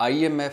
IMF,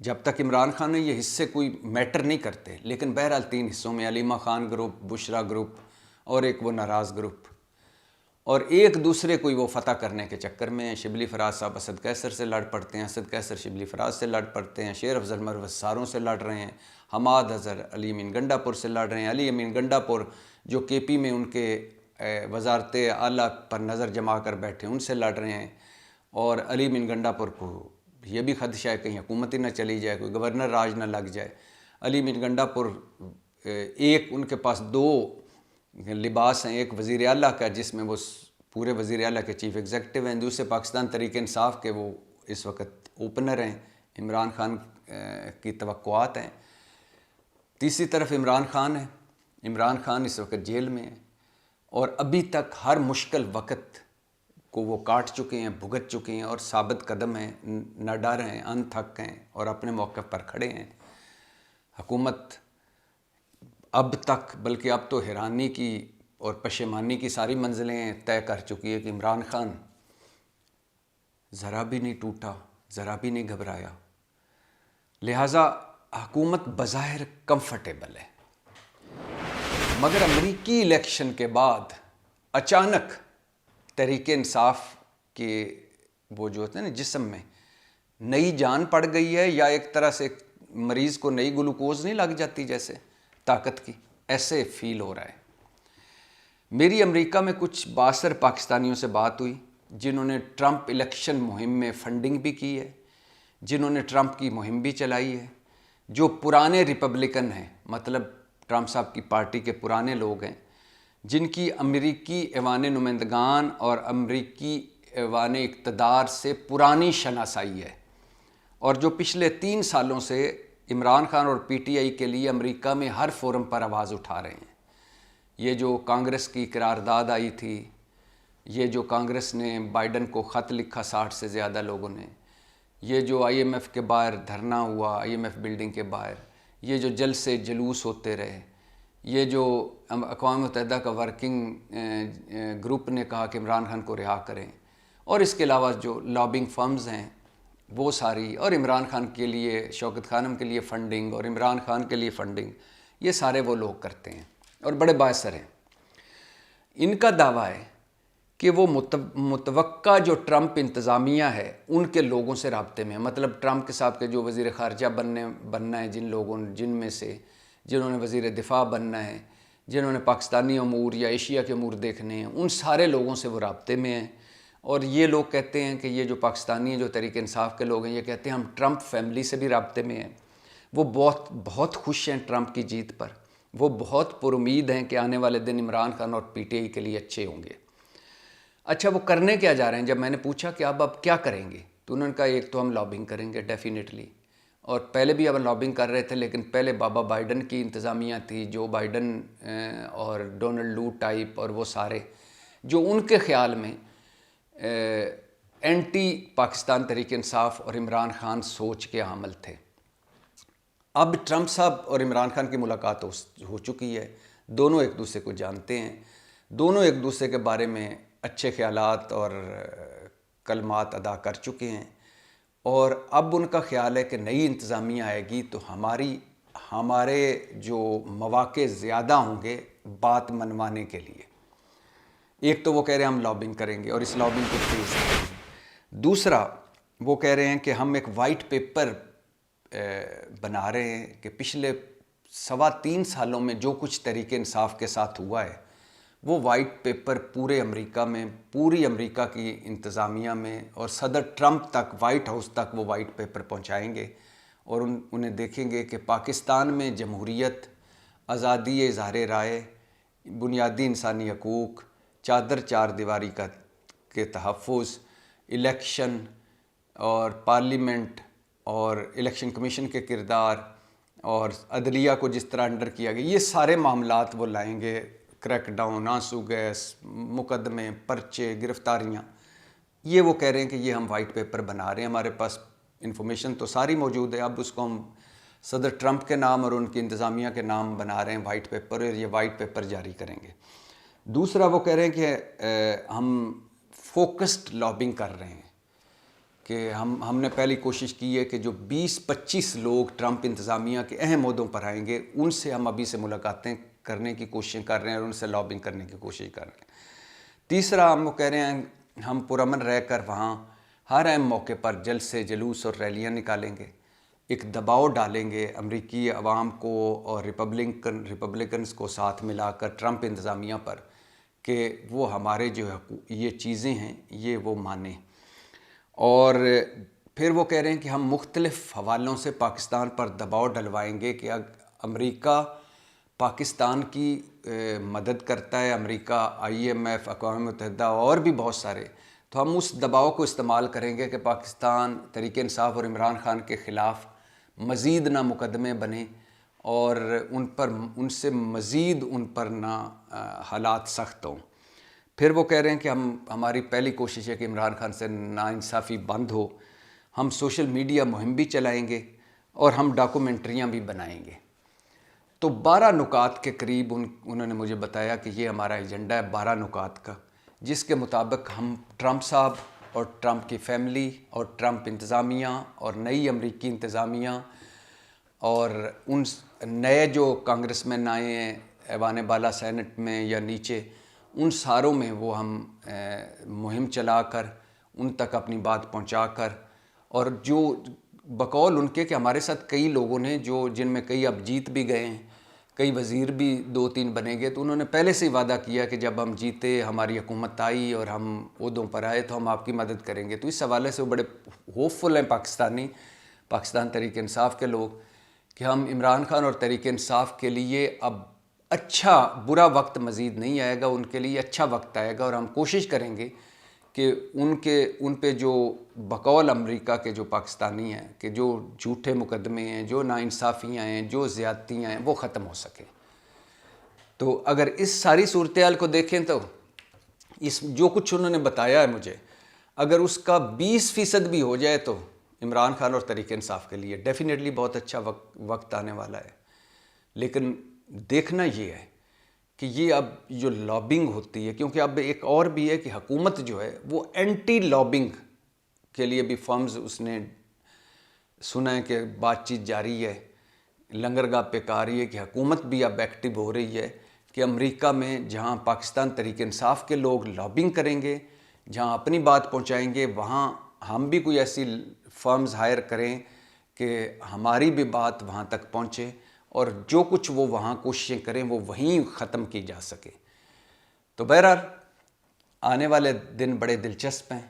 جب تک عمران خان نے یہ حصے کوئی میٹر نہیں کرتے، لیکن بہرحال 3 حصوں میں علیمہ خان گروپ، بشرا گروپ اور ایک وہ ناراض گروپ، اور ایک دوسرے کو وہ فتح کرنے کے چکر میں ہیں۔ شبلی فراز صاحب اسد کیسر سے لڑ پڑتے ہیں، اسد کیسر شبلی فراز سے لڑ پڑتے ہیں، شیر افضل مروت ساروں سے لڑ رہے ہیں، حماد اظہر علی امین گنڈا پور سے لڑ رہے ہیں، علی امین گنڈا پور جو کے پی میں ان کے وزارت اعلیٰ پر نظر جما کر بیٹھے ان سے لڑ رہے ہیں، اور علی امین گنڈا پور کو یہ بھی خدشہ ہے کہیں حکومت ہی نہ چلی جائے، کوئی گورنر راج نہ لگ جائے۔ علی امین گنڈا پور ایک ان کے پاس 2 لباس ہیں، ایک وزیر اعلیٰ کا جس میں وہ پورے وزیر اعلیٰ کے چیف ایگزیکٹو ہیں، دوسرے پاکستان تحریک انصاف کے وہ اس وقت اوپنر ہیں، عمران خان کی توقعات ہیں۔ تیسری طرف عمران خان ہے، عمران خان اس وقت جیل میں ہے اور ابھی تک ہر مشکل وقت کو وہ کاٹ چکے ہیں، بھگت چکے ہیں اور ثابت قدم ہیں، نہ ڈر ہیں، ان تھک ہیں اور اپنے موقف پر کھڑے ہیں۔ حکومت اب تک، بلکہ اب تو حیرانی کی اور پشیمانی کی ساری منزلیں طے کر چکی ہے کہ عمران خان ذرا بھی نہیں ٹوٹا، ذرا بھی نہیں گھبرایا، لہٰذا حکومت بظاہر کمفرٹیبل ہے۔ مگر امریکی الیکشن کے بعد اچانک تحریک انصاف کے وہ جو ہوتے ہیں نا جسم میں نئی جان پڑ گئی ہے، یا ایک طرح سے مریض کو نئی گلوکوز نہیں لگ جاتی جیسے طاقت کی، ایسے فیل ہو رہا ہے۔ میری امریکہ میں کچھ بااثر پاکستانیوں سے بات ہوئی جنہوں نے ٹرمپ الیکشن مہم میں فنڈنگ بھی کی ہے، جنہوں نے ٹرمپ کی مہم بھی چلائی ہے، جو پرانے ریپبلکن ہیں، مطلب ٹرمپ صاحب کی پارٹی کے پرانے لوگ ہیں، جن کی امریکی ایوان نمائندگان اور امریکی ایوان اقتدار سے پرانی شناسائی ہے، اور جو پچھلے 3 سالوں سے عمران خان اور پی ٹی آئی کے لیے امریکہ میں ہر فورم پر آواز اٹھا رہے ہیں۔ یہ جو کانگریس کی قرارداد آئی تھی، یہ جو کانگریس نے بائیڈن کو خط لکھا 60 سے زیادہ لوگوں نے، یہ جو آئی ایم ایف کے باہر دھرنا ہوا، آئی ایم ایف بلڈنگ کے باہر، یہ جو جلسے جلوس ہوتے رہے، یہ جو اقوام متحدہ کا ورکنگ گروپ نے کہا کہ عمران خان کو رہا کریں، اور اس کے علاوہ جو لابنگ فرمز ہیں وہ ساری، اور عمران خان کے لیے، شوکت خانم کے لیے فنڈنگ اور عمران خان کے لیے فنڈنگ، یہ سارے وہ لوگ کرتے ہیں اور بڑے بااثر ہیں۔ ان کا دعویٰ ہے کہ وہ متوقع جو ٹرمپ انتظامیہ ہے ان کے لوگوں سے رابطے میں ہے، مطلب ٹرمپ کے صاحب کے جو وزیر خارجہ بننا ہے، جن میں سے جنہوں نے وزیر دفاع بننا ہے، جنہوں نے پاکستانی امور یا ایشیا کے امور دیکھنے ہیں، ان سارے لوگوں سے وہ رابطے میں ہیں۔ اور یہ لوگ کہتے ہیں کہ یہ جو پاکستانی ہیں، جو تحریک انصاف کے لوگ ہیں، یہ کہتے ہیں ہم ٹرمپ فیملی سے بھی رابطے میں ہیں، وہ بہت خوش ہیں ٹرمپ کی جیت پر، وہ بہت پر امید ہیں کہ آنے والے دن عمران خان اور پی ٹی آئی کے لیے اچھے ہوں گے۔ اچھا، وہ کرنے کیا جا رہے ہیں؟ جب میں نے پوچھا کہ اب کیا کریں گے تو انہوں نے کہا ایک تو ہم لابنگ کریں گے ڈیفینیٹلی، اور پہلے بھی اب لابنگ کر رہے تھے، لیکن پہلے بابا بائیڈن کی انتظامیہ تھی، جو بائیڈن اور ڈونلڈ لو ٹائپ اور وہ سارے جو ان کے خیال میں اینٹی پاکستان تحریک انصاف اور عمران خان سوچ کے حامل تھے۔ اب ٹرمپ صاحب اور عمران خان کی ملاقات ہو چکی ہے، دونوں ایک دوسرے کو جانتے ہیں، دونوں ایک دوسرے کے بارے میں اچھے خیالات اور کلمات ادا کر چکے ہیں، اور اب ان کا خیال ہے کہ نئی انتظامیہ آئے گی تو ہمارے جو مواقع زیادہ ہوں گے بات منوانے کے لیے۔ ایک تو وہ کہہ رہے ہیں ہم لابنگ کریں گے اور اس لابنگ کو تیز کریں گے، دوسرا وہ کہہ رہے ہیں کہ ہم ایک وائٹ پیپر بنا رہے ہیں کہ پچھلے 3.25 سالوں میں جو کچھ تحریک انصاف کے ساتھ ہوا ہے وہ وائٹ پیپر پورے امریکہ میں، پوری امریکہ کی انتظامیہ میں اور صدر ٹرمپ تک، وائٹ ہاؤس تک وہ وائٹ پیپر پہنچائیں گے، اور انہیں دیکھیں گے کہ پاکستان میں جمہوریت، آزادی اظہار رائے، بنیادی انسانی حقوق، چادر 4 دیواری کے تحفظ، الیکشن اور پارلیمنٹ اور الیکشن کمیشن کے کردار اور عدلیہ کو جس طرح انڈر کیا گیا، یہ سارے معاملات وہ لائیں گے، کریک ڈاؤن، آنسو گیس، مقدمے، پرچے، گرفتاریاں، یہ وہ کہہ رہے ہیں کہ یہ ہم وائٹ پیپر بنا رہے ہیں، ہمارے پاس انفارمیشن تو ساری موجود ہے، اب اس کو ہم صدر ٹرمپ کے نام اور ان کی انتظامیہ کے نام بنا رہے ہیں وائٹ پیپر، اور یہ وائٹ پیپر جاری کریں گے۔ دوسرا وہ کہہ رہے ہیں کہ ہم فوکسڈ لابنگ کر رہے ہیں کہ ہم نے پہلی کوشش کی ہے کہ جو 20-25 لوگ ٹرمپ انتظامیہ کے اہم عہدوں پر آئیں گے ان سے ہم ابھی سے ملاقاتیں کرنے کی کوشش کر رہے ہیں اور ان سے لابنگ کرنے کی کوشش کر رہے ہیں۔ تیسرا ہم وہ کہہ رہے ہیں ہم پرامن رہ کر وہاں ہر اہم موقع پر جلسے جلوس اور ریلیاں نکالیں گے، ایک دباؤ ڈالیں گے امریکی عوام کو اور ریپبلکنز کو ساتھ ملا کر ٹرمپ انتظامیہ پر کہ وہ ہمارے جو یہ چیزیں ہیں یہ وہ مانیں۔ اور پھر وہ کہہ رہے ہیں کہ ہم مختلف حوالوں سے پاکستان پر دباؤ ڈلوائیں گے کہ امریکہ پاکستان کی مدد کرتا ہے، امریکہ IMF، اقوام متحدہ اور بھی بہت سارے، تو ہم اس دباؤ کو استعمال کریں گے کہ پاکستان تحریک انصاف اور عمران خان کے خلاف مزید نہ مقدمے بنیں اور ان سے مزید ان پر نہ حالات سخت ہوں۔ پھر وہ کہہ رہے ہیں کہ ہماری پہلی کوشش ہے کہ عمران خان سے ناانصافی بند ہو، ہم سوشل میڈیا مہم بھی چلائیں گے اور ہم ڈاکومنٹریاں بھی بنائیں گے۔ تو 12 نکات کے قریب انہوں نے مجھے بتایا کہ یہ ہمارا ایجنڈا ہے 12 نکات کا، جس کے مطابق ہم ٹرمپ صاحب اور ٹرمپ کی فیملی اور ٹرمپ انتظامیہ اور نئی امریکی انتظامیہ اور ان نئے جو کانگریس مین آئے ہیں ایوان بالا سینٹ میں یا نیچے، ان ساروں میں وہ ہم مہم چلا کر ان تک اپنی بات پہنچا کر، اور جو بقول ان کے کہ ہمارے ساتھ کئی لوگوں نے جن میں کئی اب جیت بھی گئے ہیں، کئی وزیر بھی 2-3 بنے گئے، تو انہوں نے پہلے سے ہی وعدہ کیا کہ جب ہم جیتے، ہماری حکومت آئی اور ہم عہدوں پر آئے تو ہم آپ کی مدد کریں گے۔ تو اس حوالے سے وہ بڑے ہوپ فل ہیں پاکستان تحریک انصاف کے لوگ کہ ہم عمران خان اور تحریک انصاف کے لیے اب برا وقت مزید نہیں آئے گا، ان کے لیے اچھا وقت آئے گا، اور ہم کوشش کریں گے کہ ان پہ جو بقول امریکہ کے جو پاکستانی ہیں کہ جو جھوٹے مقدمے ہیں، جو ناانصافیاں ہیں، جو زیادتیاں ہیں، وہ ختم ہو سکیں۔ تو اگر اس ساری صورتحال کو دیکھیں تو جو کچھ انہوں نے بتایا ہے مجھے، اگر اس کا 20% بھی ہو جائے تو عمران خان اور تحریک انصاف کے لیے ڈیفینیٹلی بہت اچھا وقت آنے والا ہے۔ لیکن دیکھنا یہ ہے کہ یہ اب جو لابنگ ہوتی ہے، کیونکہ اب ایک اور بھی ہے کہ حکومت جو ہے وہ اینٹی لابنگ کے لیے بھی فرمز، اس نے سنا ہے کہ بات چیت جاری ہے، لنگرگاہ پہ کہا رہی ہے کہ حکومت بھی اب ایکٹیو ہو رہی ہے کہ امریکہ میں جہاں پاکستان تحریک انصاف کے لوگ لابنگ کریں گے، جہاں اپنی بات پہنچائیں گے، وہاں ہم بھی کوئی ایسی فرمز ہائر کریں کہ ہماری بھی بات وہاں تک پہنچے اور جو کچھ وہ وہاں کوششیں کریں وہ وہیں ختم کی جا سکے۔ تو بہرحال آنے والے دن بڑے دلچسپ ہیں،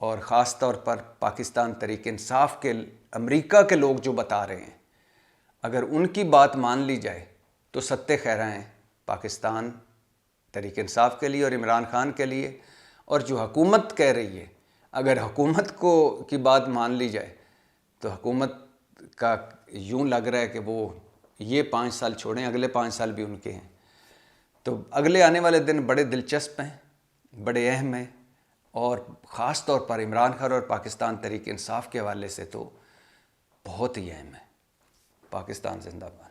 اور خاص طور پر پاکستان تحریک انصاف کے امریکہ کے لوگ جو بتا رہے ہیں، اگر ان کی بات مان لی جائے تو ستہ خیرہ ہیں پاکستان تحریک انصاف کے لیے اور عمران خان کے لیے۔ اور جو حکومت کہہ رہی ہے، اگر حکومت کی بات مان لی جائے تو حکومت کا یوں لگ رہا ہے کہ وہ یہ 5 سال چھوڑیں، اگلے 5 سال بھی ان کے ہیں۔ تو اگلے آنے والے دن بڑے دلچسپ ہیں، بڑے اہم ہیں، اور خاص طور پر عمران خان اور پاکستان تحریک انصاف کے حوالے سے تو بہت ہی اہم ہے۔ پاکستان زندہ باد۔